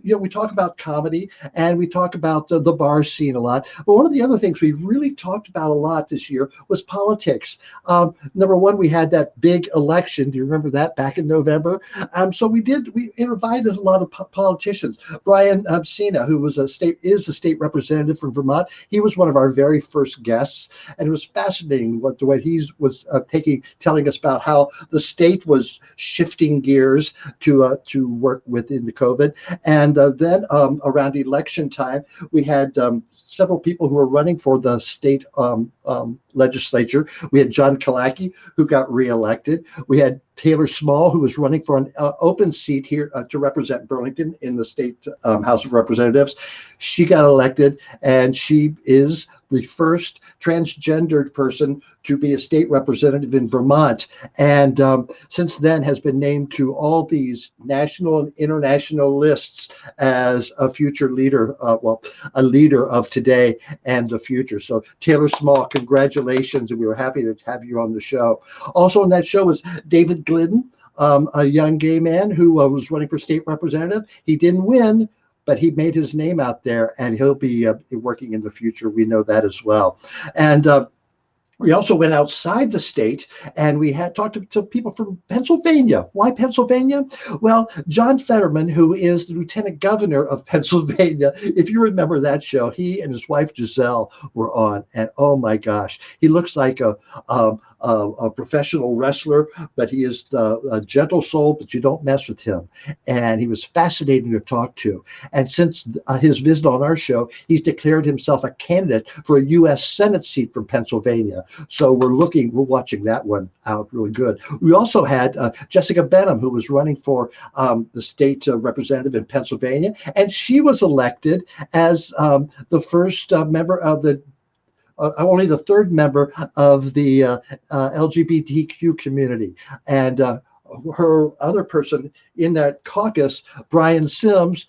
We talk about comedy and we talk about the bar scene a lot. But one of the other things we really talked about a lot this year was politics. Number one, we had that big election. Do you remember that back in November? So we invited a lot of politicians. Brian Cena, who is a state representative from Vermont, he was one of our very first guests, and it was fascinating the way he was telling us about how the state was shifting gears to work within the COVID. And then around election time, we had several people who were running for the state legislature. We had John Kalaki, who got reelected. We had Taylor Small, who was running for an open seat here to represent Burlington in the state House of Representatives. She got elected, and she is the first transgendered person to be a state representative in Vermont. And since then has been named to all these national and international lists as a future leader, a leader of today and the future. So Taylor Small, congratulations, and we were happy to have you on the show. Also on that show was David Glidden, a young gay man who was running for state representative. He didn't win, but he made his name out there, and he'll be working in the future. We know that as well. And we also went outside the state, and we had talked to people from Pennsylvania. Why Pennsylvania? Well, John Fetterman, who is the lieutenant governor of Pennsylvania, if you remember that show, he and his wife Giselle were on, and oh my gosh, he looks like a professional wrestler, but he is a gentle soul, but you don't mess with him. And he was fascinating to talk to. And since his visit on our show, he's declared himself a candidate for a U.S. Senate seat from Pennsylvania. So we're watching that one out really good. We also had Jessica Benham, who was running for the state representative in Pennsylvania, and she was elected as the first member of the only the third member of the LGBTQ community. And her other person in that caucus, Brian Sims,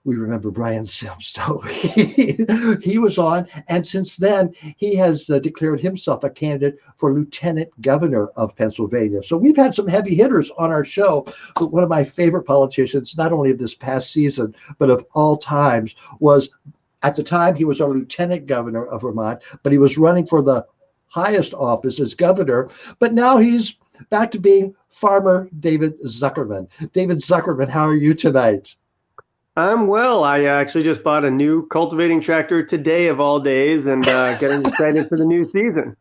we remember Brian Sims, don't we? He was on, and since then, he has declared himself a candidate for lieutenant governor of Pennsylvania. So we've had some heavy hitters on our show, but one of my favorite politicians, not only of this past season, but of all times, was, at the time, he was our lieutenant governor of Vermont, but he was running for the highest office as governor, but now he's back to being Farmer David Zuckerman. David Zuckerman, how are you tonight? I'm well. I actually just bought a new cultivating tractor today of all days, and getting excited for the new season.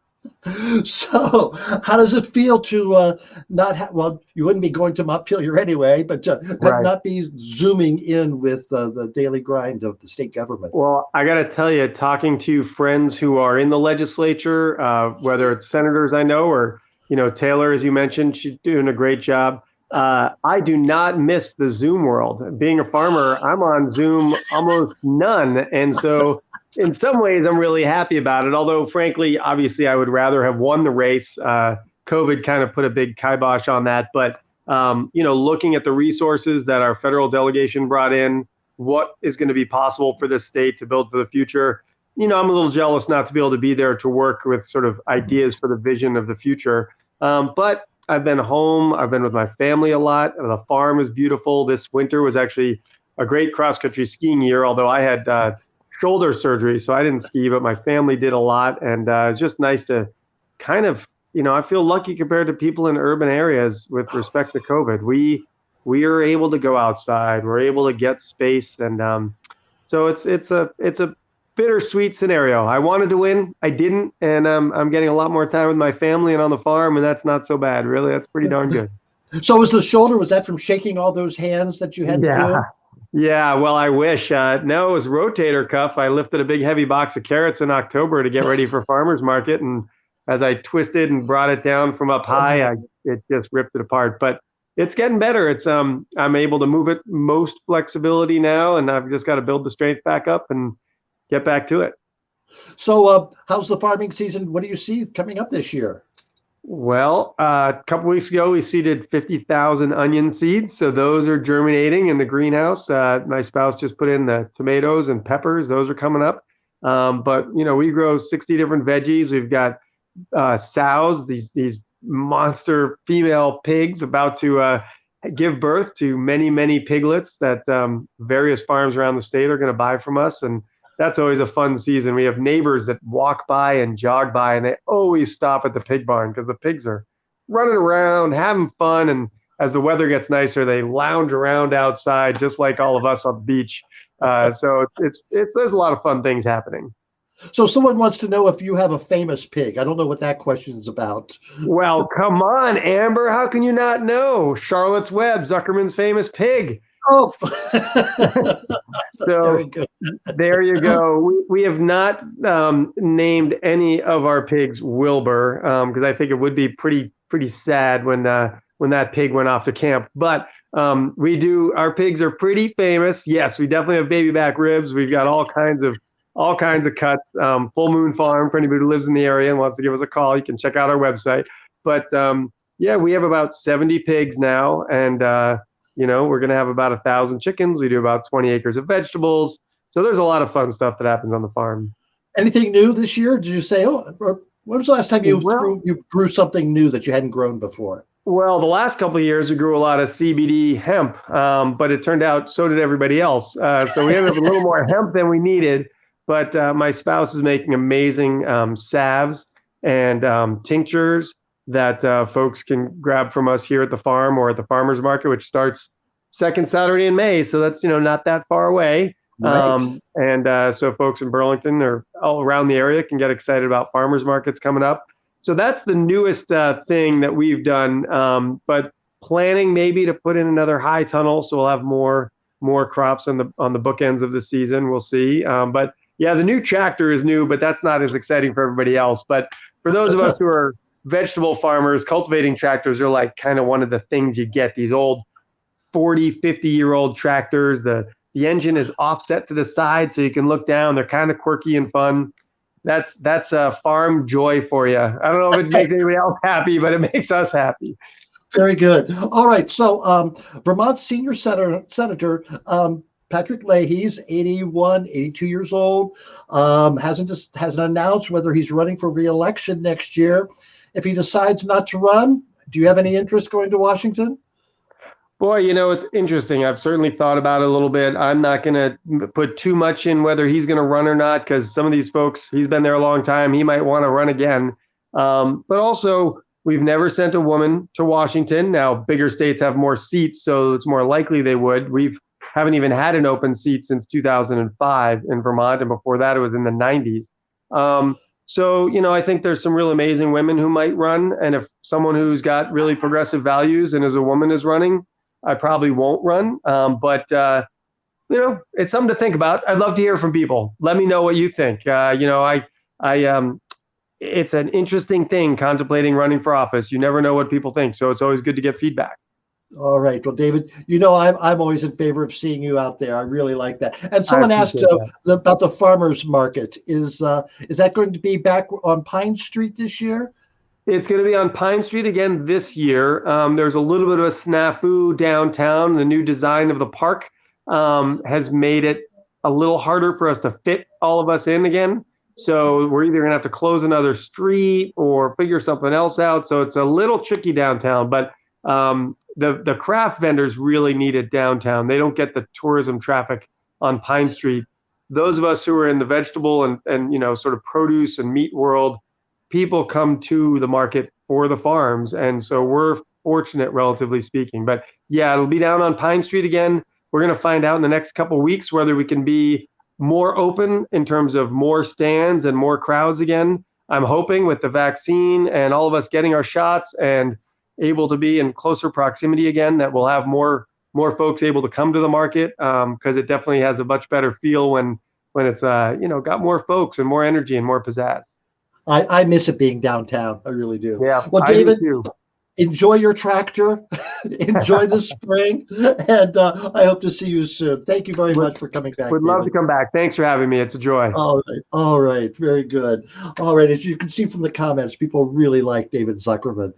So how does it feel to not have, well, you wouldn't be going to Montpelier anyway, but Right. not be zooming in with the daily grind of the state government? Well, I got to tell you, talking to friends who are in the legislature, whether it's senators I know or, Taylor, as you mentioned, she's doing a great job. I do not miss the Zoom world. Being a farmer, I'm on Zoom almost none. And so in some ways, I'm really happy about it. Although, frankly, obviously, I would rather have won the race. COVID kind of put a big kibosh on that. But, looking at the resources that our federal delegation brought in, what is going to be possible for this state to build for the future, I'm a little jealous not to be able to be there to work with sort of ideas for the vision of the future. But I've been home. I've been with my family a lot. The farm is beautiful. This winter was actually a great cross-country skiing year, although I had shoulder surgery, so I didn't ski, but my family did a lot. And it's just nice to kind of, I feel lucky compared to people in urban areas with respect to COVID. We are able to go outside. We're able to get space. And so it's a bittersweet scenario. I wanted to win. I didn't. And I'm getting a lot more time with my family and on the farm, and that's not so bad, really. That's pretty darn good. So was that from shaking all those hands that you had to do? Yeah, well, I wish. No, it was rotator cuff. I lifted a big heavy box of carrots in October to get ready for farmer's market. And as I twisted and brought it down from up high, it just ripped it apart. But it's getting better. It's I'm able to move it most flexibility now, and I've just got to build the strength back up and get back to it. So how's the farming season? What do you see coming up this year? Well, a couple weeks ago, we seeded 50,000 onion seeds. So those are germinating in the greenhouse. My spouse just put in the tomatoes and peppers. Those are coming up. But, we grow 60 different veggies. We've got sows, these monster female pigs about to give birth to many, many piglets that various farms around the state are going to buy from us. And that's always a fun season. We have neighbors that walk by and jog by, and they always stop at the pig barn because the pigs are running around, having fun. And as the weather gets nicer, they lounge around outside, just like all of us on the beach. So there's a lot of fun things happening. So someone wants to know if you have a famous pig. I don't know what that question is about. Well, come on, Amber. How can you not know? Charlotte's Web, Zuckerman's famous pig. Oh, So very good. there you go. We have not named any of our pigs Wilbur because I think it would be pretty sad when that pig went off to camp. But we do. Our pigs are pretty famous. Yes, we definitely have baby back ribs. We've got all kinds of cuts. Full Moon Farm, for anybody who lives in the area and wants to give us a call, you can check out our website. But yeah, we have about 70 pigs now, and we're going to have about 1,000 chickens. We do about 20 acres of vegetables. So there's a lot of fun stuff that happens on the farm. Anything new this year? Did you say, when was the last time you grew something new that you hadn't grown before? Well, the last couple of years, we grew a lot of CBD hemp, but it turned out so did everybody else. So we ended up with a little more hemp than we needed. But my spouse is making amazing salves and tinctures that folks can grab from us here at the farm or at the farmers market, which starts second Saturday in May. So that's not that far away. Right. So folks in Burlington or all around the area can get excited about farmers markets coming up. So that's the newest thing that we've done. But planning maybe to put in another high tunnel, so we'll have more crops on the bookends of the season. We'll see. But yeah, the new tractor is new, but that's not as exciting for everybody else. But for those of us who are vegetable farmers, cultivating tractors are like kind of one of the things you get. These old 40, 50-year-old tractors. The engine is offset to the side so you can look down. They're kind of quirky and fun. That's a farm joy for you. I don't know if it makes anybody else happy, but it makes us happy. Very good. All right. So Vermont senior senator Patrick Leahy's 81, 82 years old, hasn't announced whether he's running for re-election next year. If he decides not to run, do you have any interest going to Washington? Boy, it's interesting. I've certainly thought about it a little bit. I'm not going to put too much in whether he's going to run or not, because some of these folks, he's been there a long time. He might want to run again. But also, we've never sent a woman to Washington. Now, bigger states have more seats, so it's more likely they would. We haven't even had an open seat since 2005 in Vermont, and before that, it was in the 90s. So, I think there's some real amazing women who might run, and if someone who's got really progressive values and is a woman is running, I probably won't run. But it's something to think about. I'd love to hear from people. Let me know what you think. It's an interesting thing contemplating running for office. You never know what people think, so it's always good to get feedback. All right. Well, David, I'm always in favor of seeing you out there. I really like that. And someone asked about the farmers market. Is that going to be back on Pine Street this year? It's going to be on Pine Street again this year. There's a little bit of a snafu downtown. The new design of the park has made it a little harder for us to fit all of us in again. So we're either going to have to close another street or figure something else out. So it's a little tricky downtown, but the craft vendors really need it downtown. They don't get the tourism traffic on Pine Street. Those of us who are in the vegetable and sort of produce and meat world, people come to the market for the farms. And so we're fortunate, relatively speaking. But yeah, it'll be down on Pine Street again. We're going to find out in the next couple of weeks whether we can be more open in terms of more stands and more crowds again. I'm hoping with the vaccine and all of us getting our shots and able to be in closer proximity again, that we'll have more folks able to come to the market, because it definitely has a much better feel when it's got more folks and more energy and more pizzazz. I miss it being downtown. I really do. Yeah. Well, David, enjoy your tractor, enjoy the spring, and I hope to see you soon. Thank you very much for coming back. Would love to come back. Thanks for having me. It's a joy. All right. Very good. All right. As you can see from the comments, people really like David Zuckerman.